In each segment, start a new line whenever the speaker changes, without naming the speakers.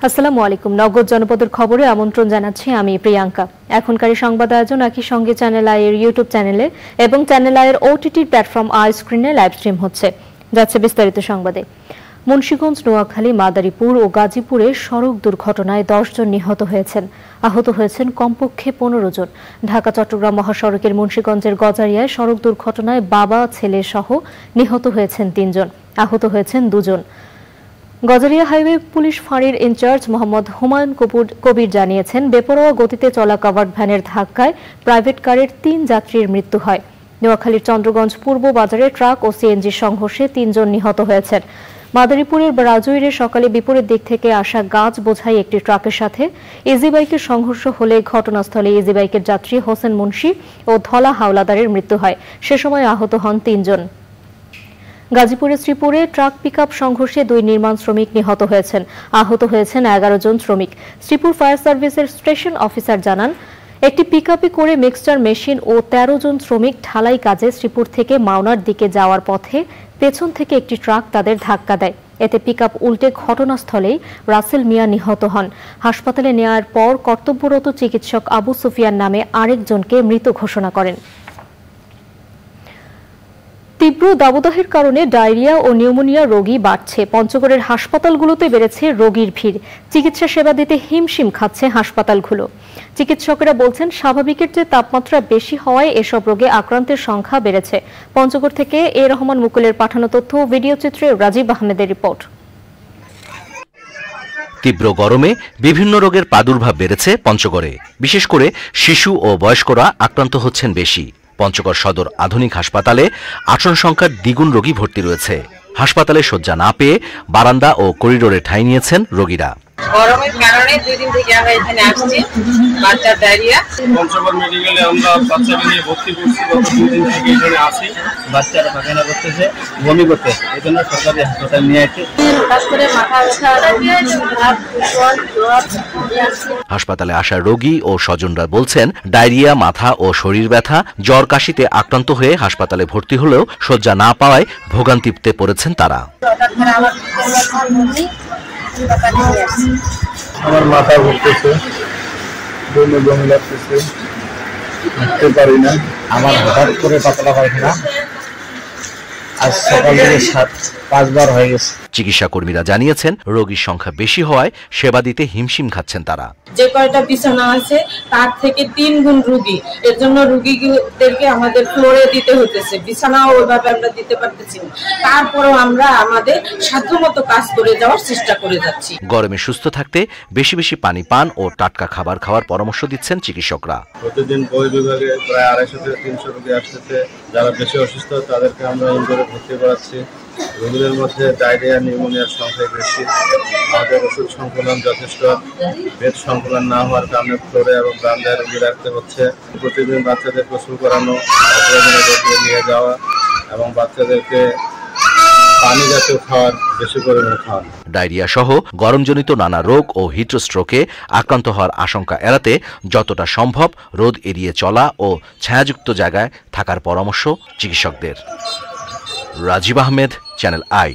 আসসালামু আলাইকুম। নগদ জনপদের খবরে আমন্ত্রণ জানাচ্ছি আমি প্রিয়াঙ্কা। এখনকার সংবাদ আয়োজন একই সঙ্গে চ্যানেল আই এর ইউটিউব চ্যানেলে এবং চ্যানেল আই এর ওটিটি প্ল্যাটফর্ম আই স্ক্রিনে লাইভ স্ট্রিম হচ্ছে। যাচ্ছে বিস্তারিত সংবাদে। মুন্সিগঞ্জ, নোয়াখালী, মাদারীপুর ও গাজীপুরে সড়ক দুর্ঘটনায় 10 জন নিহত হয়েছেন। আহত হয়েছেন কমপক্ষে 15 জন। ঢাকা চট্টগ্রাম মহাসড়কের মুন্সিগঞ্জের গজারিয়ায় সড়ক দুর্ঘটনায় বাবা ছেলে সহ নিহত হয়েছেন 3 জন, আহত হয়েছেন 2 জন। গজারিয়া হাইওয়ে পুলিশ ফাঁড়ির ইনচার্জ মোহাম্মদ হুমায়ুন কবির জানিয়েছেন, বেপরোয়া গতিতে চলা কাভার্ড ভ্যানের ধাক্কায় প্রাইভেট কারের 3 যাত্রীর মৃত্যু হয়। নোয়াখালীর চন্দ্রগঞ্জ পূর্ব বাজারে ট্রাক ও সিএনজির সংঘর্ষে 3 জন নিহত হয়েছেন। মাদারীপুরের রাজৈরে সকালে বিপরীত দিক থেকে আসা গাছ বোঝাই একটি ট্রাকের সাথে ইজি বাইকের সংঘর্ষ হলে ঘটনাস্থলে ইজি বাইকের যাত্রী হোসেন মুন্সি ও ধলা হাওলাদারের মৃত্যু হয়। সে সময় আহত হন 3 জন। গাজীপুরের শ্রীপুরে ট্রাক পিকআপ সংঘর্ষে 2 নির্মাণ শ্রমিক নিহত হয়েছেন, আহত হয়েছেন 11 জন শ্রমিক। শ্রীপুর ফায়ার সার্ভিসের স্টেশন অফিসার জানান, একটি পিকআপে করে মিক্সচার মেশিন ও 13 জন শ্রমিক ঢালাই কাজে শ্রীপুর থেকে মাওনার দিকে যাওয়ার পথে পেছন থেকে একটি ট্রাক তাদের ধাক্কা দেয়। এতে পিকআপ উল্টে ঘটনাস্থলেই রাসেল মিয়া নিহত হন। হাসপাতালে নেওয়ার পর কর্তব্যরত চিকিৎসক আবু সুফিয়ান নামে আরেকজনকে মৃত ঘোষণা করেন। তীব্র দাবদাহের কারণে ডায়রিয়া ও নিউমোনিয়া রোগী বাড়ছে। পঞ্চগড়ের হাসপাতালগুলোতে বেড়েছে রোগীর ভিড়। চিকিৎসা সেবা দিতে হিমশিম খাচ্ছে হাসপাতালগুলো। চিকিৎসকেরা বলছেন, স্বাভাবিকের চেয়ে তাপমাত্রা বেশি হওয়ায় এসব রোগে আক্রান্তের সংখ্যা বেড়েছে। পঞ্চগড় থেকে এ রহমান মুকুলের পাঠানো তথ্য ও ভিডিও চিত্রে রাজীব আহমেদের রিপোর্ট।
তীব্র গরমে বিভিন্ন রোগের প্রাদুর্ভাব বেড়েছে পঞ্চগড়ে। বিশেষ করে শিশু ও বয়স্করা আক্রান্ত হচ্ছেন বেশি। পঞ্চগড় সদর আধুনিক হাসপাতালে আসন সংখ্যার দ্বিগুণ রোগী ভর্তি রয়েছে। হাসপাতালে শয্যা না পেয়ে বারান্দা ও করিডোরে ঠাঁই নিয়েছেন রোগীরা।
গরমের কারণে 2 দিন থেকে আমরা এখানে আসছি। বাচ্চা ডায়রিয়া,
পঞ্চগড় মেডিকেলে আমরা বাচ্চাকে নিয়ে ভর্তি করছি। গত 2 দিন থেকে এখানে আসি। বাচ্চারা পায়খানা করতেছে, বমি করতেছে, এই জন্য সরকারি হাসপাতাল নিয়ে আসছি।
হাসপাতালে আসা রোগী ও স্বজনরা বলছেন, ডায়রিয়া, মাথা ও শরীর ব্যথা, জ্বর, কাশিতে আক্রান্ত হয়ে হাসপাতালে ভর্তি হলেও শয্যা না পাওয়ায় ভোগান্তিতে পড়েছেন তারা।
আমার মাথা ঘুরতেছে, বমি লাগতেছে, হাঁটতে পারি না।
আমার হঠাৎ করে পাতলা পায়খানা, আজ সকালে 5 বার হয়ে গেছে।
চিকিৎসা কর্মীরা জানিয়েছেন, রোগীর সংখ্যা বেশি হওয়ায় সেবা দিতে হিমশিম খাচ্ছেন তারা।
যে কয়টা বিছানা আছে তার থেকে 3 গুণ রোগী, এর জন্য রোগীদেরকে আমাদের ফ্লোরে দিতে হতেছে। বিছানাও ওইভাবে আমরা দিতে পারতেছি না। তারপরেও আমরা আমাদের সাধ্যমতো কাজ করে যাওয়ার চেষ্টা করে যাচ্ছি।
গরমে সুস্থ থাকতে বেশি বেশি পানি পান ও টাটকা খাবার খাওয়ার পরামর্শ দিচ্ছেন চিকিৎসকরা।
প্রতিদিন বই বিভাগে প্রায় 250 থেকে 300 রোগী আসতেছে। যারা বেশি অসুস্থ তাদেরকে আমরা ইনডোরে ভর্তি করাচ্ছি। রোগীদের মধ্যে ডায়রিয়া, নিউমোনিয়ার সংখ্যা বেশি। আমাদের ওষুধ সংকলন যথেষ্ট, বেড সংকলন না হওয়ার কারণে ফ্লোরে এবং বারান্দায় রোগী রাখতে হচ্ছে। প্রতিদিন বাচ্চাদের গোসল করানো, অপারেশনে নিয়ে যাওয়া এবং বাচ্চাদেরকে পানি জাতীয় খাবার বেশি পরিমাণে খাওয়ানো।
ডায়রিয়া সহ গরমজনিত নানা রোগ ও হিটস্ট্রোকে আক্রান্ত হওয়ার আশঙ্কা এড়াতে যতটা সম্ভব রোদ এড়িয়ে চলা ও ছায়াযুক্ত জায়গায় থাকার পরামর্শ চিকিৎসকদের। Rajib Ahmed, Channel I.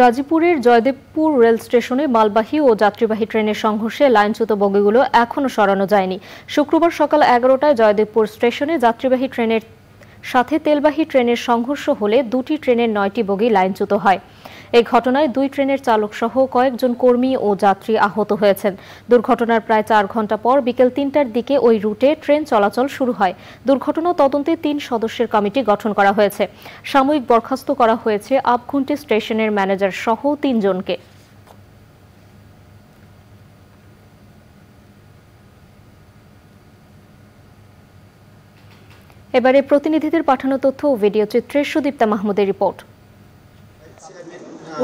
গাজীপুরের জয়দেবপুর রেল স্টেশনে মালবাহী ও যাত্রীবাহী ট্রেনের সংঘর্ষে লাইনচ্যুত বগিগুলো এখনও সরানো যায়নি। শুক্রবার সকাল 11টায় জয়দেবপুর স্টেশনে যাত্রীবাহী ট্রেনের সাথে তেলবাহী ট্রেনের সংঘর্ষ হলে 2টি ট্রেনের 9টি বগি লাইনচ্যুত হয়। এই ঘটনায় 2 ট্রেনের চালক সহ কয়েকজন কর্মী ও যাত্রী আহত হয়েছেন। দুর্ঘটনার প্রায় 4 ঘণ্টা পর বিকেল 3টার দিকে ওই রুটে ট্রেন চলাচল শুরু হয়। দুর্ঘটনা তদন্তে 3 সদস্যের কমিটি গঠন করা হয়েছে। সাময়িক বরখাস্ত করা হয়েছে আপঘুন্টি স্টেশনের ম্যানেজার সহ 3 জনকে। এবারে প্রতিনিধিদের পাঠানো তথ্য ও ভিডিও চিত্রে সুদীপ্তা মাহমুদের রিপোর্ট।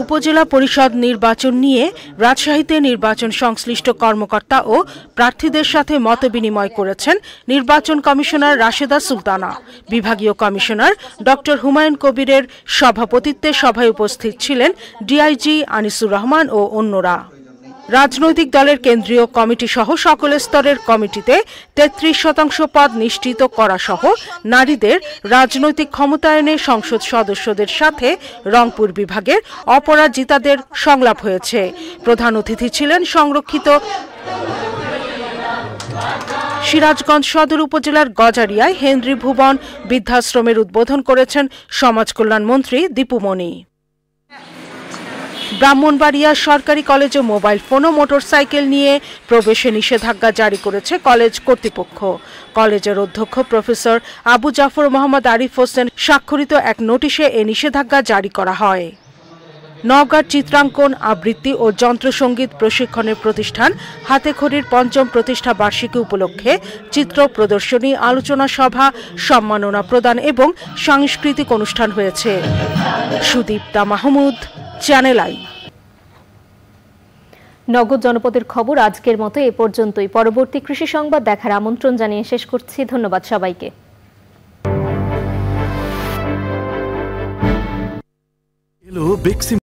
উপজেলা পরিষদ নির্বাচন নিয়ে রাজশাহীতে নির্বাচন সংশ্লিষ্ট কর্মকর্তা ও প্রার্থীদের সাথে মতবিনিময় করেছেন নির্বাচন কমিশনার রাশেদা সুলতানা। বিভাগীয় কমিশনার ডক্টর হুমায়ুন কবিরের সভাপতিত্বে সভায় উপস্থিত ছিলেন ডিআইজি আনিসুর রহমান ও অন্যরা। রাজনৈতিক দলের কেন্দ্রীয় কমিটি সহ সকল স্তরের কমিটিতে 33% পদ নিশ্চিত করা সহ নারীদের রাজনৈতিক ক্ষমতায়নে সংসদ সদস্যদের সাথে রংপুর বিভাগের অপরাজিতাদের সংলাপ হয়েছে। প্রধান অতিথি ছিলেন সংরক্ষিত সিরাজগঞ্জ সদর উপজেলার গজারিয়ায় হেনরি ভুবন বৃদ্ধাশ্রমের উদ্বোধন করেছেন সমাজ কল্যাণ মন্ত্রী দীপুমণি। ব্রাহ্মণবাড়িয়া সরকারি কলেজে মোবাইল ফোন ও মোটরসাইকেল নিয়ে প্রবেশে নিষেধাজ্ঞা জারি করেছে কলেজ কর্তৃপক্ষ। কলেজের অধ্যক্ষ প্রফেসর আবু জাফর মোহাম্মদ আরিফ হোসেন স্বাক্ষরিত এক নোটিশে এ নিষেধাজ্ঞা জারি করা হয়। নওগাঁর চিত্রাঙ্কন, আবৃত্তি ও যন্ত্রসঙ্গীত প্রশিক্ষণের প্রতিষ্ঠান হাতেখড়ির ৫ম প্রতিষ্ঠা বার্ষিকী উপলক্ষে চিত্র প্রদর্শনী, আলোচনা সভা, সম্মাননা প্রদান এবং সাংস্কৃতিক অনুষ্ঠান হয়েছে। Sudipta Mahmud, channel I.
নগদ জনপদের খবর আজকের মতো এ পর্যন্তই। পরবর্তী কৃষি সংবাদ দেখার আমন্ত্রণ জানিয়ে শেষ করছি। ধন্যবাদ সবাইকে।